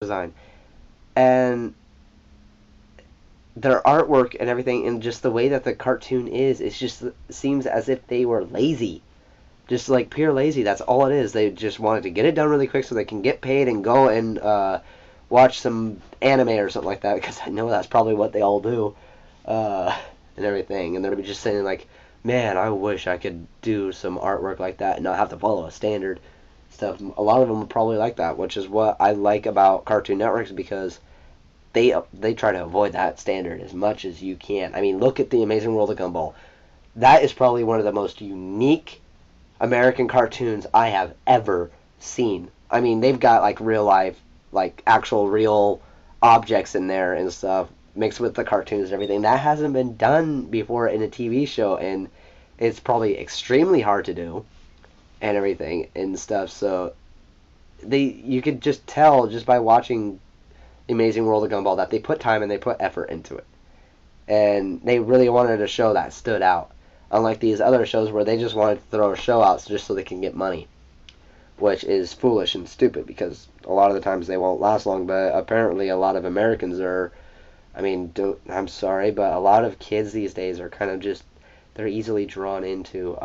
design. And their artwork and everything, and just the way that the cartoon is, it just seems as if they were lazy. Just like pure lazy. That's all it is. They just wanted to get it done really quick so they can get paid and go and watch some anime or something like that, because I know that's probably what they all do, and everything. And they're just saying like, man, I wish I could do some artwork like that and not have to follow a standard stuff. A lot of them are probably like that, which is what I like about Cartoon Networks, because they try to avoid that standard as much as you can. I mean, look at the Amazing World of Gumball. That is probably one of the most unique American cartoons I have ever seen. I mean, they've got like real life, like actual real objects in there and stuff mixed with the cartoons and everything. That hasn't been done before in a TV show, and it's probably extremely hard to do and everything and stuff. So you could just tell just by watching The Amazing World of Gumball that they put time and they put effort into it. And they really wanted a show that stood out. Unlike these other shows where they just wanted to throw a show out just so they can get money. Which is foolish and stupid, because a lot of the times they won't last long, but apparently a lot of Americans are, I mean, I'm sorry, but a lot of kids these days are kind of just, they're easily drawn into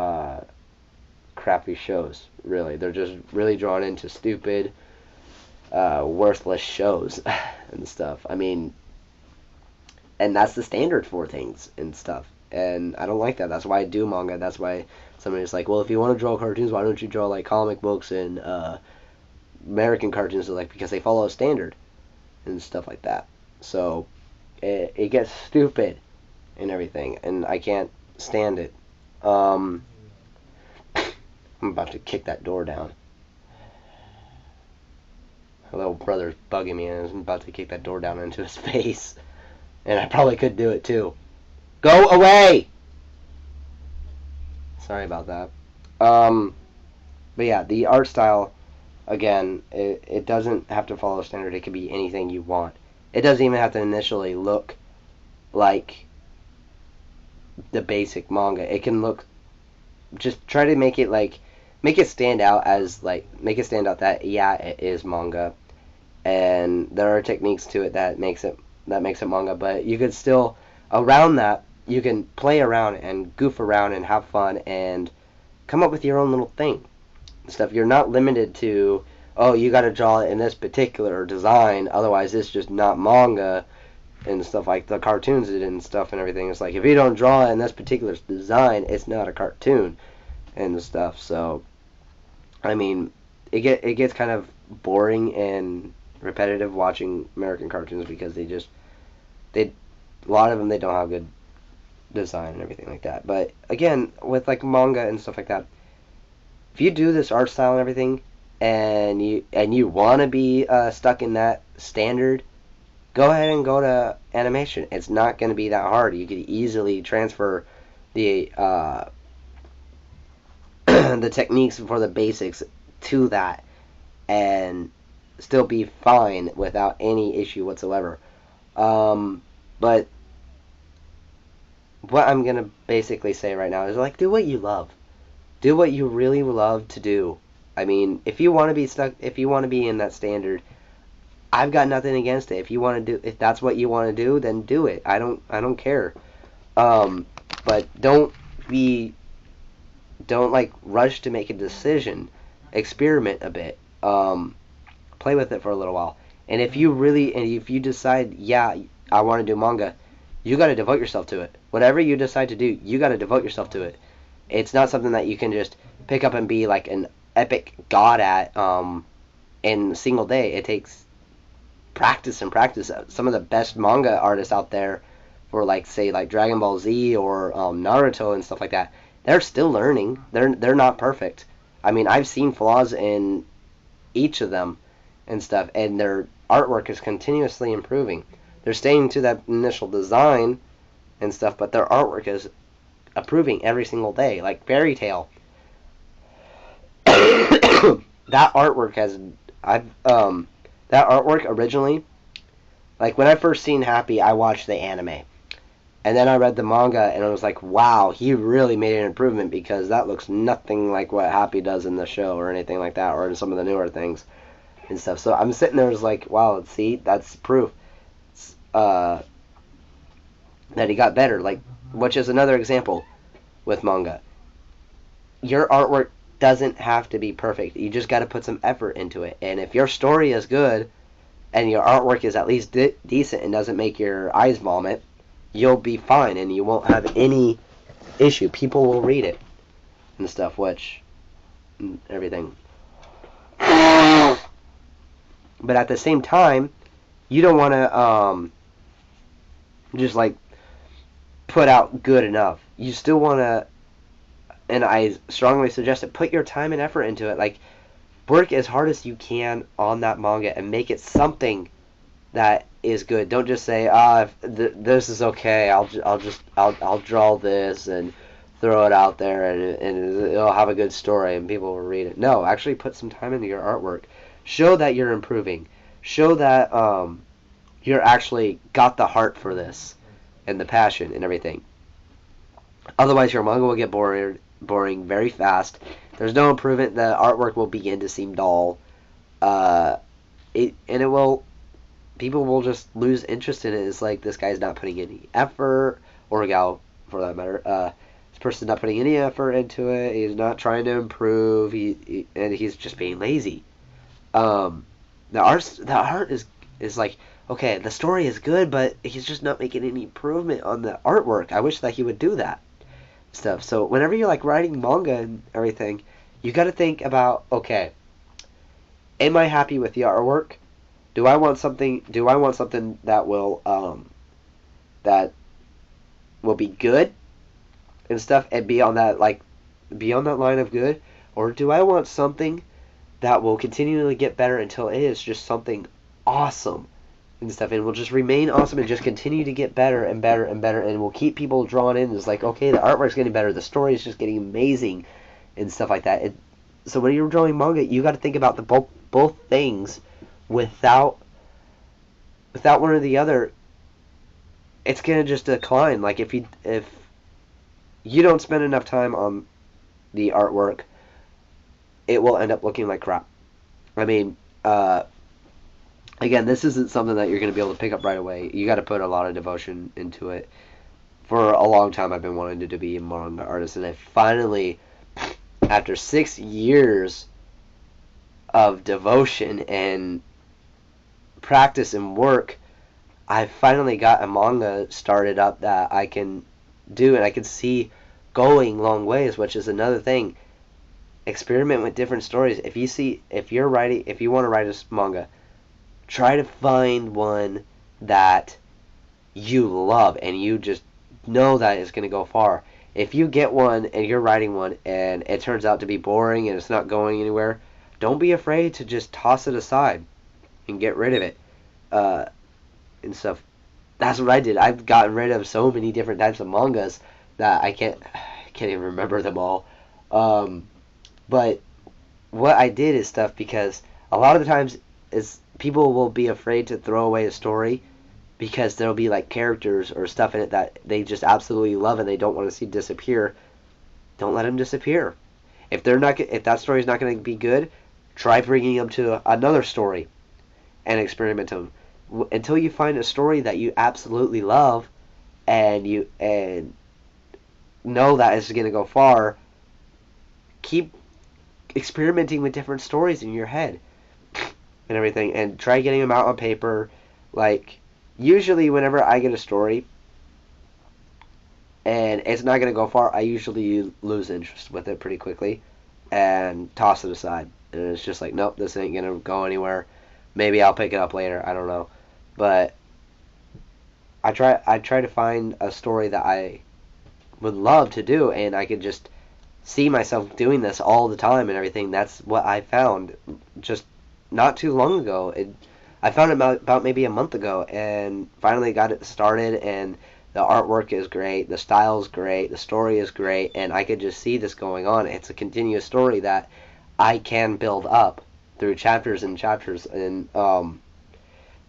crappy shows, really. They're just really drawn into stupid, worthless shows and stuff. I mean, and that's the standard for things and stuff. And I don't like that. That's why I do manga. That's why somebody's like, well, if you want to draw cartoons, why don't you draw like comic books and American cartoons? So, like, because they follow a standard and stuff like that. So it gets stupid and everything, and I can't stand it. I'm about to kick that door down. My little brother's bugging me, and I'm about to kick that door down into his face. And I probably could do it too. Go away! Sorry about that. But yeah, the art style, again, it doesn't have to follow a standard. It could be anything you want. It doesn't even have to initially look like the basic manga. It can look, just try to make it stand out as, like, make it stand out that, yeah, it is manga. And there are techniques to it that makes it manga, but you could still, around that, you can play around and goof around and have fun and come up with your own little thing and stuff. You're not limited to, oh, you got to draw it in this particular design, otherwise it's just not manga and stuff, like the cartoons did and stuff and everything. It's like, if you don't draw it in this particular design, it's not a cartoon and stuff. So, I mean, it gets kind of boring and repetitive watching American cartoons, because a lot of them, they don't have good design and everything like that. But again, with like manga and stuff like that, if you do this art style and everything, and you want to be stuck in that standard, go ahead and go to animation. It's not going to be that hard. You could easily transfer the the techniques for the basics to that and still be fine without any issue whatsoever. But what I'm going to basically say right now is, like, do what you love. Do what you really love to do. I mean, if you want to be stuck, if you want to be in that standard, I've got nothing against it. If that's what you want to do, then do it. I don't care. But don't like rush to make a decision. Experiment a bit. Play with it for a little while. And if you decide, yeah, I want to do manga, you got to devote yourself to it. Whatever you decide to do, you got to devote yourself to it. It's not something that you can just pick up and be like an epic god at in a single day. It takes practice and practice. Some of the best manga artists out there, for like, say, like Dragon Ball Z or Naruto and stuff like that, they're still learning. They're not perfect. I mean, I've seen flaws in each of them and stuff, and their artwork is continuously improving. They're staying to that initial design and stuff, but their artwork is improving every single day. Like Fairy Tail, that artwork originally, like when I first seen Happy, I watched the anime, and then I read the manga, and I was like, wow, he really made an improvement, because that looks nothing like what Happy does in the show or anything like that, or in some of the newer things. and stuff. So I'm sitting there, like, wow, see, that's proof uh, that he got better. Like, which is another example with manga. Your artwork doesn't have to be perfect. You just got to put some effort into it. And if your story is good and your artwork is at least decent and doesn't make your eyes vomit, you'll be fine and you won't have any issue. People will read it and stuff, which everything. But at the same time, you don't want to just like put out good enough. You still want to, and I strongly suggest it, put your time and effort into it. Like, work as hard as you can on that manga and make it something that is good. Don't just say, this is okay. I'll draw this and throw it out there and it'll have a good story and people will read it. No, actually put some time into your artwork. Show that you're improving. Show that you're actually got the heart for this and the passion and everything. Otherwise, your manga will get boring very fast. There's no improvement. The artwork will begin to seem dull. People will just lose interest in it. It's like, this guy's not putting any effort, or a gal for that matter. This person's not putting any effort into it. He's not trying to improve. And he's just being lazy. The art is like, okay, the story is good, but he's just not making any improvement on the artwork. I wish that he would do that stuff. So whenever you're like writing manga and everything, you got to think about, okay, am I happy with the artwork? Do I want something that will be good and stuff and be on that line of good, or do I want something that will continually get better until it is just something awesome and stuff, and will just remain awesome and just continue to get better and better and better, and will keep people drawn in? It's like, okay, the artwork's getting better, the story is just getting amazing and stuff like that. So when you're drawing manga, you got to think about the both things. Without one or the other, it's gonna just decline. Like, if you don't spend enough time on the artwork, it will end up looking like crap. I mean, again, this isn't something that you're gonna be able to pick up right away. You got to put a lot of devotion into it. For a long time, I've been wanting to be a manga artist, and I finally, after 6 years of devotion and practice and work, I finally got a manga started up that I can do and I can see going long ways, which is another thing. Experiment with different stories. If you want to write a manga, try to find one that you love and you just know that it's going to go far. If you get one and you're writing one and it turns out to be boring and it's not going anywhere, don't be afraid to just toss it aside and get rid of it and stuff. That's what I did. I've gotten rid of so many different types of mangas that I can't even remember them all. But what I did is stuff because a lot of the times is people will be afraid to throw away a story because there'll be like characters or stuff in it that they just absolutely love and they don't want to see disappear. Don't let them disappear. If that story is not going to be good, try bringing them to another story and experiment them until you find a story that you absolutely love and know that it's going to go far. Keep experimenting with different stories in your head and everything, and try getting them out on paper. Like, usually whenever I get a story and it's not going to go far, I usually lose interest with it pretty quickly and toss it aside. And it's just like, nope, this ain't going to go anywhere. Maybe I'll pick it up later. I don't know. But I try to find a story that I would love to do, and I could just see myself doing this all the time and everything. That's what I found just not too long ago. I found it about maybe a month ago, and finally got it started, and the artwork is great, the style's great, the story is great, and I could just see this going on. It's a continuous story that I can build up through chapters and chapters, and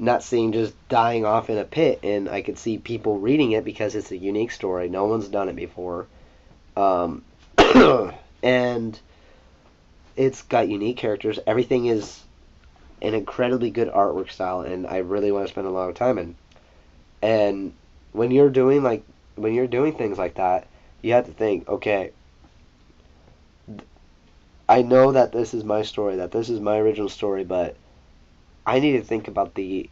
not seeing just dying off in a pit. And I could see people reading it because it's a unique story. No one's done it before. And it's got unique characters. Everything is an incredibly good artwork style, and I really want to spend a lot of time in. And when you're doing things like that, you have to think, okay, I know that this is my story, that this is my original story, but I need to think about the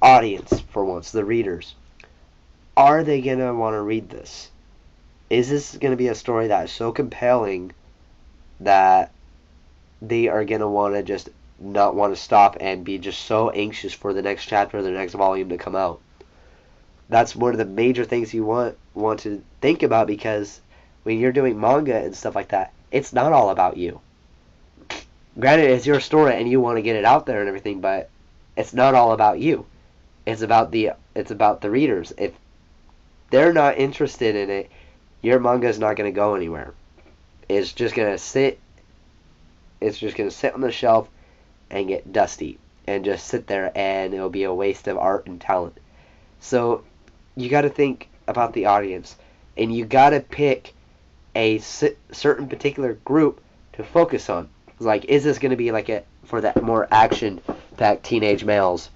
audience for once, the readers. Are they going to want to read this? Is this going to be a story that is so compelling that they are going to want to just not want to stop and be just so anxious for the next chapter, the next volume to come out? That's one of the major things you want to think about, because when you're doing manga and stuff like that, it's not all about you. Granted, it's your story and you want to get it out there and everything, but it's not all about you. It's about the readers. If they're not interested in it, your manga is not going to go anywhere. It's just going to sit. It's just going to sit on the shelf and get dusty and just sit there, and it'll be a waste of art and talent. So you got to think about the audience, and you got to pick a certain particular group to focus on. Like, is this going to be like for that more action-packed teenage males,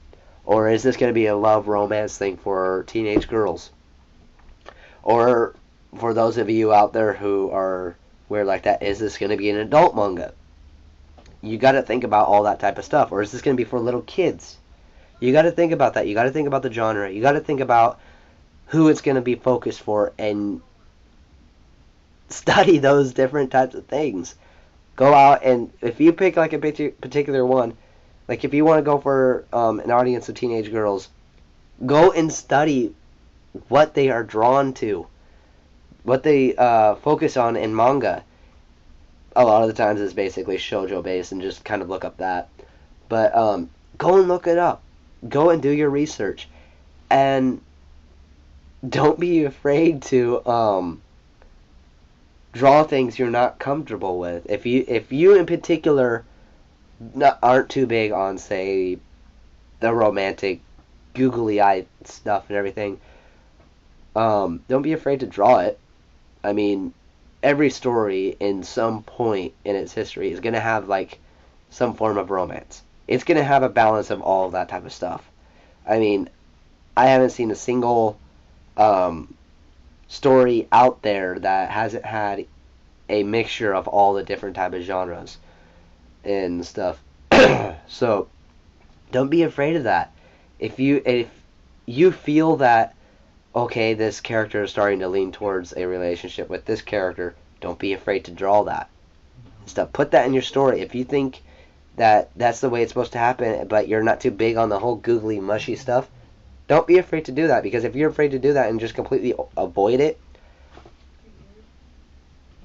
or is this going to be a love romance thing for teenage girls? Or for those of you out there who are weird like that, is this going to be an adult manga? You got to think about all that type of stuff. Or is this going to be for little kids? You got to think about that. You got to think about the genre. You got to think about who it's going to be focused for, and study those different types of things. Go out, and if you pick like a particular one, like if you want to go for an audience of teenage girls, go and study what they are drawn to, what they focus on in manga. A lot of the times it's basically shoujo based, and just kind of look up that. But go and look it up. Go and do your research, and don't be afraid to draw things you're not comfortable with. If you in particular aren't too big on, say, the romantic, googly-eyed stuff and everything, don't be afraid to draw it. I mean, every story in some point in its history is going to have like some form of romance. It's going to have a balance of all of that type of stuff. I mean, I haven't seen a single story out there that hasn't had a mixture of all the different type of genres and stuff. So don't be afraid of that. If you feel that, okay, this character is starting to lean towards a relationship with this character, don't be afraid to draw that stuff. Put that in your story. If you think that that's the way it's supposed to happen, but you're not too big on the whole googly mushy stuff, don't be afraid to do that, because if you're afraid to do that and just completely avoid it,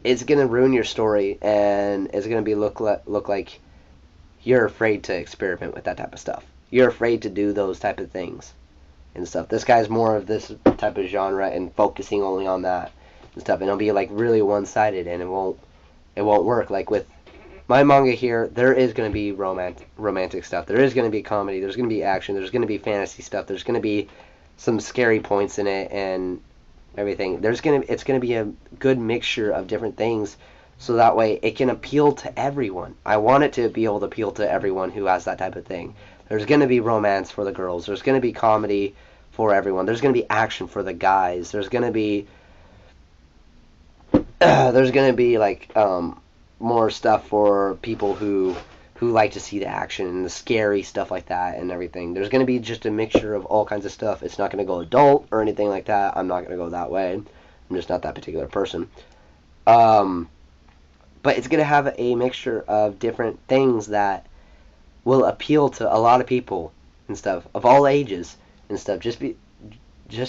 it's going to ruin your story, and it's going to look like you're afraid to experiment with that type of stuff. You're afraid to do those type of things and stuff. This guy's more of this type of genre and focusing only on that and stuff, and it'll be like really one-sided, and it won't work. Like with my manga here, there is going to be romantic stuff. There is going to be comedy. There's going to be action. There's going to be fantasy stuff. There's going to be some scary points in it and everything. It's going to be a good mixture of different things, so that way it can appeal to everyone. I want it to be able to appeal to everyone who has that type of thing. There's going to be romance for the girls. There's going to be comedy for everyone. There's going to be action for the guys. There's going to be like more stuff for people who like to see the action and the scary stuff like that and everything. There's going to be just a mixture of all kinds of stuff. It's not going to go adult or anything like that. I'm not going to go that way. I'm just not that particular person. But it's going to have a mixture of different things that will appeal to a lot of people and stuff of all ages and stuff. Just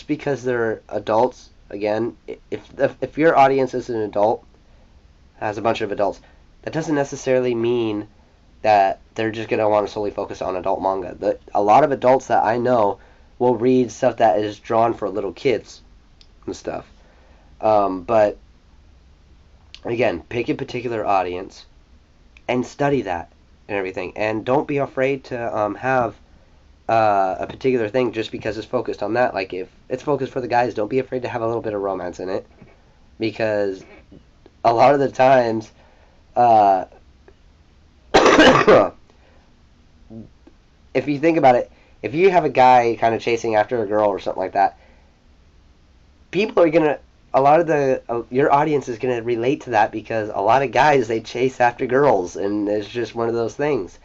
because they're adults, again, if your audience is an adult, has a bunch of adults, that doesn't necessarily mean that they're just going to want to solely focus on adult manga. A lot of adults that I know will read stuff that is drawn for little kids and stuff. But again, pick a particular audience and study that and everything. And don't be afraid to have a particular thing just because it's focused on that. Like if it's focused for the guys, don't be afraid to have a little bit of romance in it, because a lot of the times if you think about it, if you have a guy kind of chasing after a girl or something like that, people are gonna a lot of the your audience is gonna relate to that because a lot of guys they chase after girls and it's just one of those things.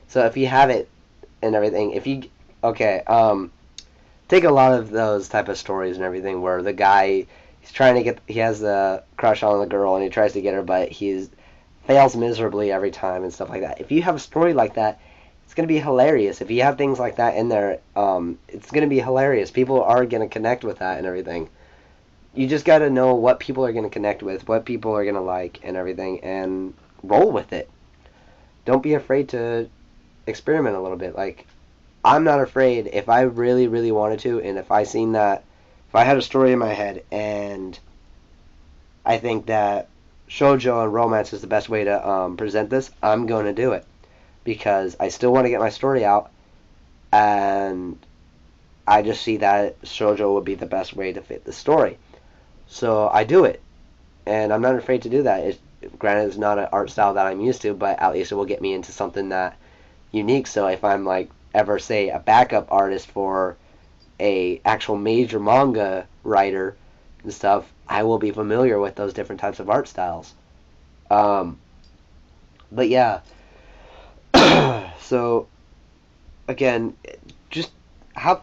So if you have it and everything, if you okay, take a lot of those type of stories and everything where the guy he has the crush on the girl and he tries to get her but he fails miserably every time and stuff like that. If you have a story like that, it's going to be hilarious. If you have things like that in there, it's going to be hilarious. People are going to connect with that and everything. You just got to know what people are going to connect with, what people are going to like and everything, and roll with it. Don't be afraid to experiment a little bit. Like, I'm not afraid if I really, really wanted to, and if I had a story in my head and I think that shoujo and romance is the best way to present this, I'm going to do it because I still want to get my story out, and I just see that shoujo would be the best way to fit the story. So I do it, and I'm not afraid to do that. Granted, it's not an art style that I'm used to, but at least it will get me into something that unique. So if I'm like ever say a backup artist for a actual major manga writer and stuff, I will be familiar with those different types of art styles. Um, but yeah, so again, just have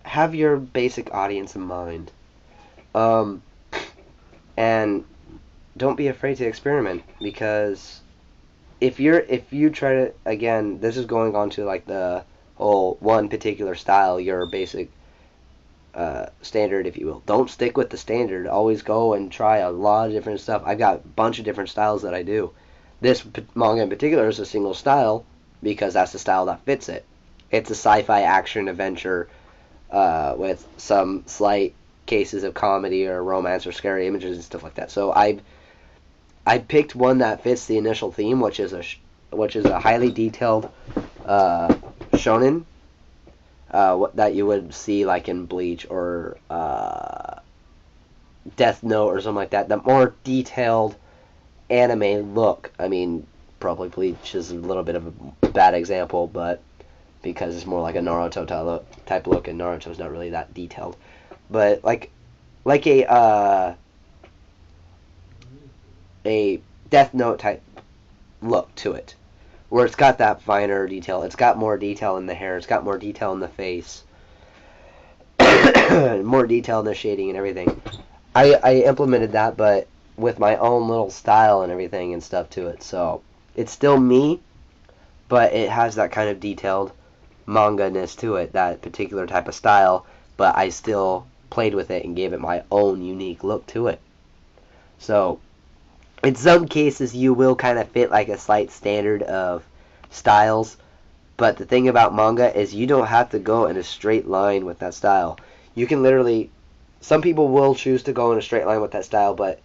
have your basic audience in mind, um, and don't be afraid to experiment because if you try to again, this is going on to like the whole one particular style, your basic standard, if you will. Don't stick with the standard. Always go and try a lot of different stuff. I've got a bunch of different styles that I do. This manga in particular is a single style because that's the style that fits it. It's a sci-fi action adventure with some slight cases of comedy or romance or scary images and stuff like that. So I picked one that fits the initial theme, which is a highly detailed shonen that you would see like in Bleach or Death Note or something like that. The more detailed anime look. I mean, probably Bleach is a little bit of a bad example, but because it's more like a Naruto type look, and Naruto's not really that detailed. But like a Death Note type look to it, where it's got that finer detail. It's got more detail in the hair. It's got more detail in the face. More detail in the shading and everything. I implemented that, but with my own little style and everything and stuff to it. So it's still me, but it has that kind of detailed manga-ness to it, that particular type of style, but I still played with it and gave it my own unique look to it. So in some cases you will kind of fit like a slight standard of styles, but the thing about manga is you don't have to go in a straight line with that style. You can literally, some people will choose to go in a straight line with that style, but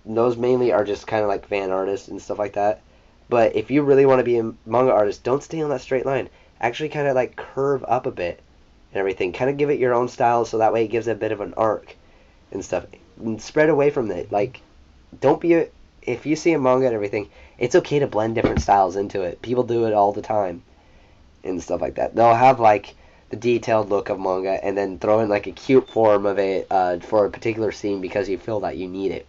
those mainly are just kind of like fan artists and stuff like that. But if you really want to be a manga artist, don't stay on that straight line. Actually kind of like curve up a bit and everything. Kind of give it your own style so that way it gives it a bit of an arc and stuff. And spread away from it. Like, if you see a manga and everything, it's okay to blend different styles into it. People do it all the time and stuff like that. They'll have like the detailed look of manga and then throw in like a cute form of it for a particular scene because you feel that you need it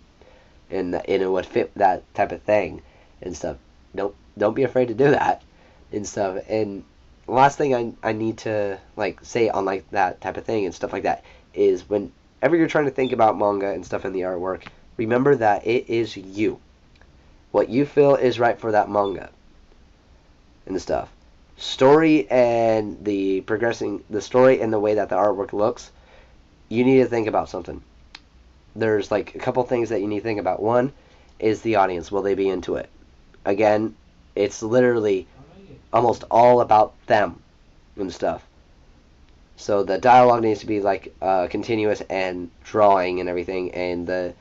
and it would fit that type of thing and stuff. Don't be afraid to do that and stuff. And the last thing I need to like say on like that type of thing and stuff like that is whenever you're trying to think about manga and stuff in the artwork, remember that it is you. What you feel is right for that manga and stuff. Story and the story and the way that the artwork looks, you need to think about something. There's like a couple things that you need to think about. One is the audience. Will they be into it? Again, it's literally almost all about them and stuff. So the dialogue needs to be like continuous and drawing and everything, and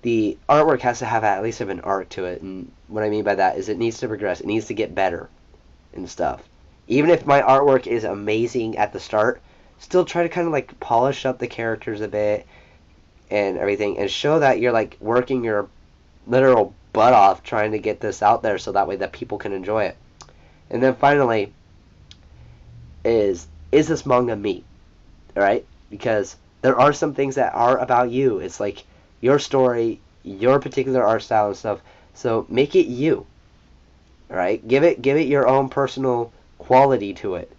the artwork has to have at least an arc to it. And what I mean by that is it needs to progress. It needs to get better and stuff. Even if my artwork is amazing at the start, still try to kind of like polish up the characters a bit and everything, and show that you're like working your literal butt off trying to get this out there so that way that people can enjoy it And then finally, is this manga me? All right, because there are some things that are about you. It's like your story, your particular art style and stuff. So make it you. All right, give it your own personal quality to it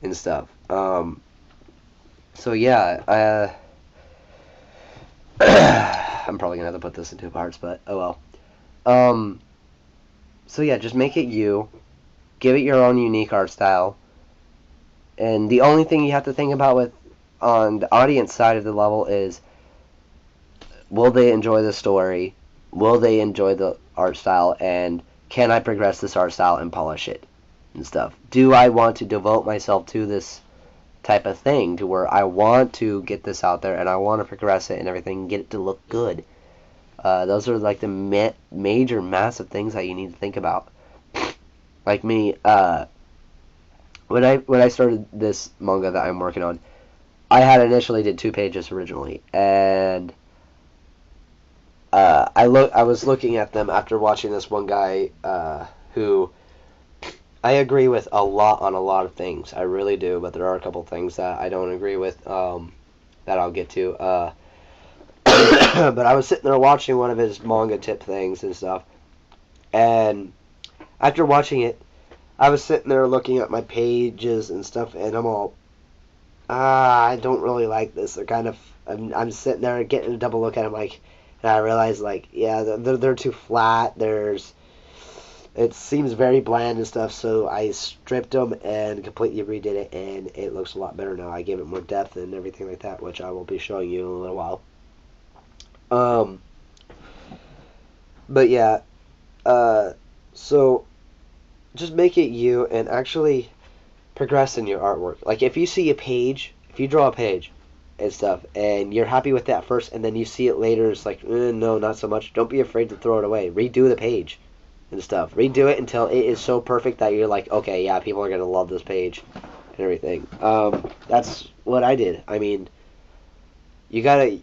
and stuff. So yeah, I'm probably gonna have to put this in two parts, but oh well. So yeah, just make it you. Give it your own unique art style. And the only thing you have to think about with on the audience side of the level is, will they enjoy the story? Will they enjoy the art style? And can I progress this art style and polish it and stuff? Do I want to devote myself to this type of thing to where I want to get this out there and I want to progress it and everything and get it to look good? Those are like the major, massive things that you need to think about. Like me, when I started this manga that I'm working on, I had initially did 2 pages originally, and I was looking at them after watching this one guy who I agree with a lot on a lot of things. I really do, but there are a couple things that I don't agree with that I'll get to. But I was sitting there watching one of his manga tip things and stuff, and after watching it, I was sitting there looking at my pages and stuff, and I'm all, I don't really like this. They're kind of, I'm sitting there getting a double look at them, like, and I realized, like, yeah, they're too flat. It seems very bland and stuff, so I stripped them and completely redid it, and it looks a lot better now. I gave it more depth and everything like that, which I will be showing you in a little while. But yeah, so just make it you and actually progress in your artwork. Like if you see a page, if you draw a page and stuff, and you're happy with that first, and then you see it later, it's like, no, not so much. Don't be afraid to throw it away. Redo the page and stuff. Redo it until it is so perfect that you're like, okay, yeah, people are gonna love this page and everything. That's what I did. I mean, you gotta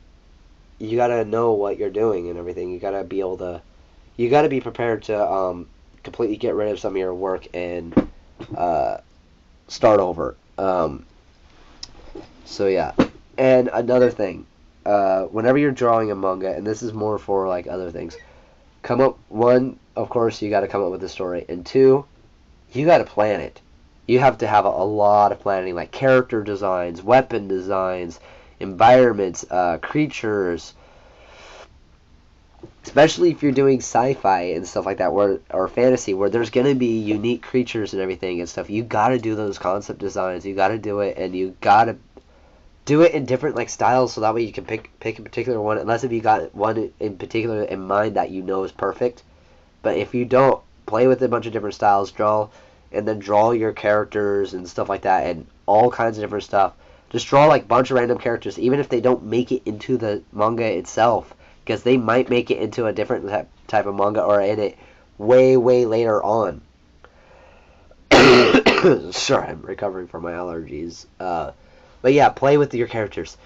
know what you're doing and everything. You gotta be prepared to completely get rid of some of your work and start over. So yeah. And another thing, whenever you're drawing a manga, and this is more for like other things, one, of course, you got to come up with a story, and two, you got to plan it. You have to have a lot of planning, like character designs, weapon designs, environments, creatures. Especially if you're doing sci-fi and stuff like that, or fantasy, where there's gonna be unique creatures and everything and stuff. You gotta do those concept designs. You gotta do it, and you gotta do it in different like styles, so that way you can pick a particular one. Unless if you got one in particular in mind that you know is perfect. But if you don't, play with a bunch of different styles, and then draw your characters and stuff like that, and all kinds of different stuff. Just draw like a bunch of random characters, even if they don't make it into the manga itself. Because they might make it into a different type of manga or in it way, way later on. Sorry, I'm recovering from my allergies. But yeah, play with your characters.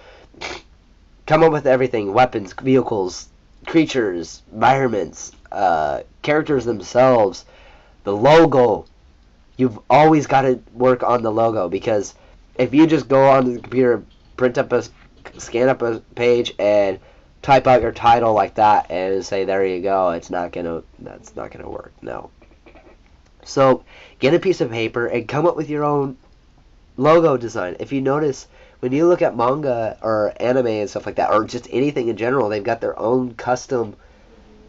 Come up with everything. Weapons, vehicles, creatures, environments, characters themselves, the logo. You've always got to work on the logo, because if you just go onto the computer, scan up a page, and type out your title like that and say there you go, that's not gonna work. No. So get a piece of paper and come up with your own logo design. If you notice, when you look at manga or anime and stuff like that, or just anything in general, they've got their own customly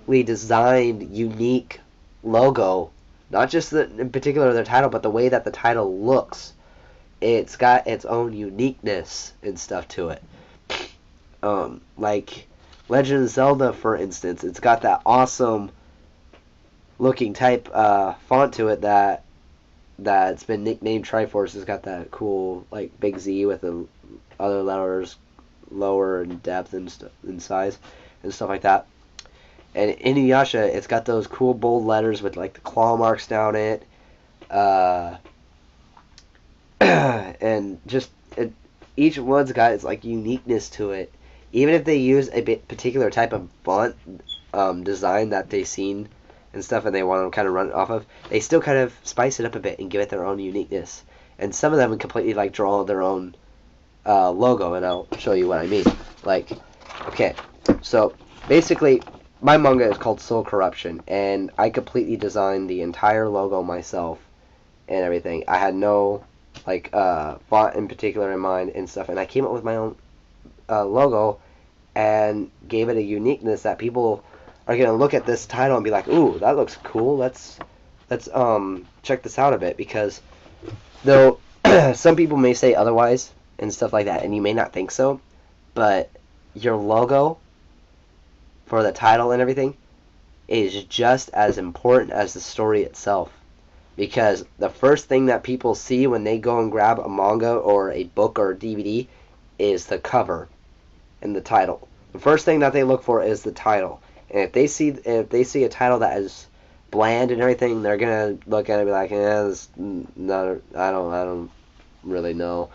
designed unique logo. Not just in particular their title, but the way that the title looks. It's got its own uniqueness and stuff to it. Like Legend of Zelda, for instance, it's got that awesome looking type font to it that's been nicknamed Triforce. It's got that cool like big Z with the other letters lower in depth and in size and stuff like that. And Inuyasha, it's got those cool bold letters with like the claw marks down it, and just each one's got its like uniqueness to it. Even if they use a particular type of font design that they've seen and stuff, and they want to kind of run it off of, they still kind of spice it up a bit and give it their own uniqueness. And some of them would completely like draw their own logo, and I'll show you what I mean. Like, okay, so basically, my manga is called Soul Corruption, and I completely designed the entire logo myself and everything. I had no like font in particular in mind and stuff, and I came up with my own logo and gave it a uniqueness that people are gonna look at this title and be like, "Ooh, that looks cool. Let's check this out a bit." Because though some people may say otherwise and stuff like that, and you may not think so, but your logo for the title and everything is just as important as the story itself. Because the first thing that people see when they go and grab a manga or a book or a DVD is the cover and the title. The first thing that they look for is the title. And if they see a title that is bland and everything, they're gonna look at it and be like, this not, I don't really know.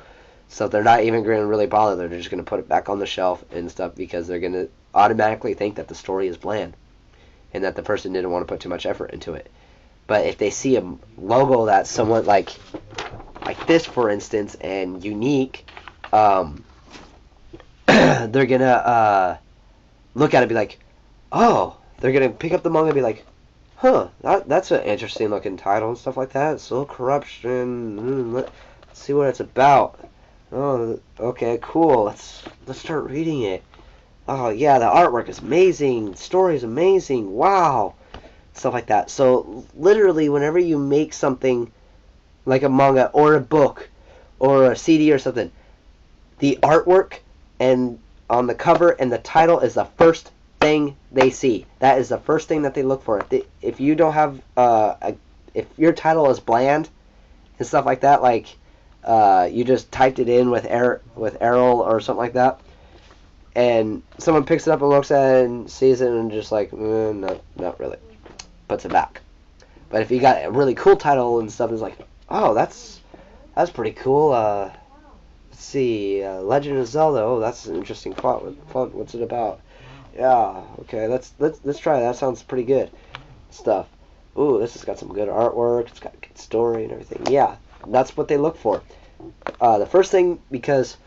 So they're not even gonna really bother. They're just gonna put it back on the shelf and stuff because they're gonna automatically think that the story is bland and that the person didn't want to put too much effort into it. But if they see a logo that's somewhat like this, for instance, and unique, they're gonna look at it and be like, oh, they're gonna pick up the manga and be like, huh, that's an interesting looking title and stuff like that. Soul Corruption. Let's see what it's about. Oh, okay, cool. Let's start reading it. Oh yeah, the artwork is amazing. The story is amazing. Wow. Stuff like that. So literally, whenever you make something like a manga or a book or a CD or something, the artwork and on the cover and the title is the first thing they see. That is the first thing that they look for. If you don't have if your title is bland and stuff like that, like you just typed it in with Errol or something like that, and someone picks it up and looks at it and sees it and just like, no, not really, puts it back. But if you got a really cool title and stuff, it's like, oh, that's pretty cool. Let's see, Legend of Zelda. Oh, that's an interesting font. What's it about? Yeah, okay, let's try that. That sounds pretty good. Stuff. Ooh, this has got some good artwork. It's got a good story and everything. Yeah, that's what they look for. The first thing, because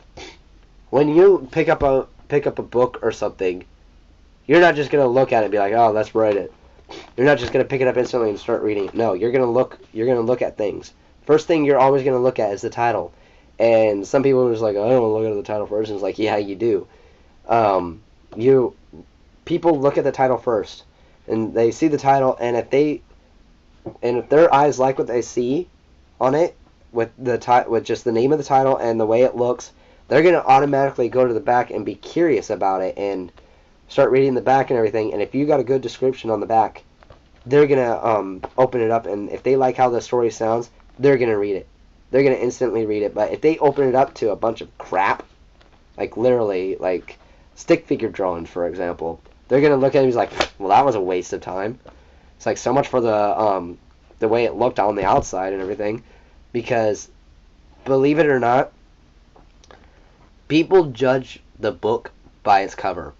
when you pick up a book or something, you're not just gonna look at it and be like, oh, let's write it. You're not just gonna pick it up instantly and start reading it. No, you're gonna look at things. First thing you're always gonna look at is the title. And some people are just like, I don't want to look at the title first. And it's like, yeah, you do. People look at the title first, and they see the title, and if their eyes like what they see on it with with just the name of the title and the way it looks, they're gonna automatically go to the back and be curious about it and start reading the back and everything. And if you got a good description on the back, they're gonna open it up, and if they like how the story sounds, they're gonna read it. They're gonna instantly read it. But if they open it up to a bunch of crap, like literally like stick figure drawing, for example, they're gonna look at it and be like, well, that was a waste of time. It's like so much for the way it looked on the outside and everything. Because believe it or not, people judge the book by its cover.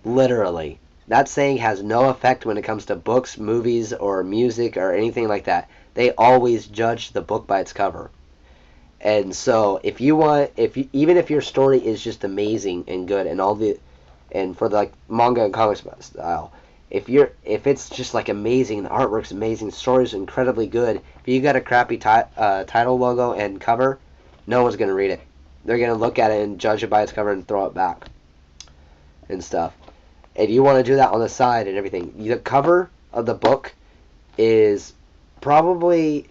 Literally. That saying has no effect when it comes to books, movies, or music, or anything like that. They always judge the book by its cover. And so, even if your story is just amazing and good, and for the like manga and comics style, if it's just like amazing, the artwork's amazing, the story's incredibly good, but you got a crappy title logo and cover, no one's gonna read it. They're gonna look at it and judge it by its cover and throw it back and stuff. And you want to do that on the side and everything. The cover of the book is probably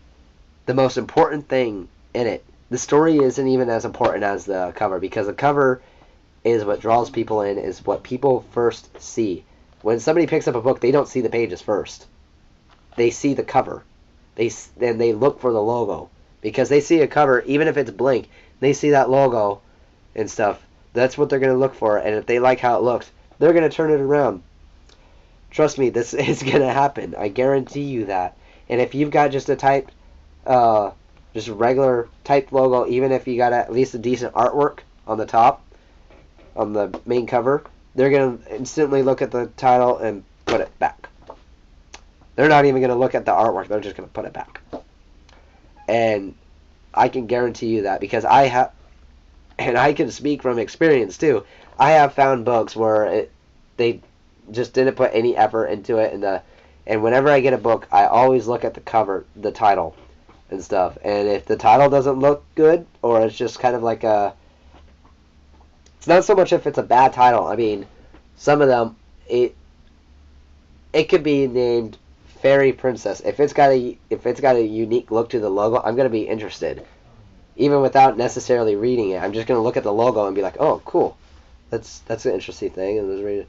the most important thing in it. The story isn't even as important as the cover, because the cover is what draws people in, is what people first see. When somebody picks up a book, they don't see the pages first. They see the cover. Then they look for the logo. Because they see a cover, even if it's blank, they see that logo and stuff. That's what they're going to look for, and if they like how it looks, they're going to turn it around. Trust me, this is going to happen. I guarantee you that. And if you've got just just a regular typed logo, even if you got at least a decent artwork on the top, on the main cover, they're going to instantly look at the title and put it back. They're not even going to look at the artwork. They're just going to put it back. And I can guarantee you that because I have, and I can speak from experience too. I have found books where they just didn't put any effort into it, and whenever I get a book, I always look at the cover, the title, and stuff. And if the title doesn't look good, or it's just kind of like it's not so much if it's a bad title. I mean, some of them, it could be named Fairy Princess. If it's got a unique look to the logo, I'm gonna be interested, even without necessarily reading it. I'm just gonna look at the logo and be like, oh, cool, that's an interesting thing, and just read it.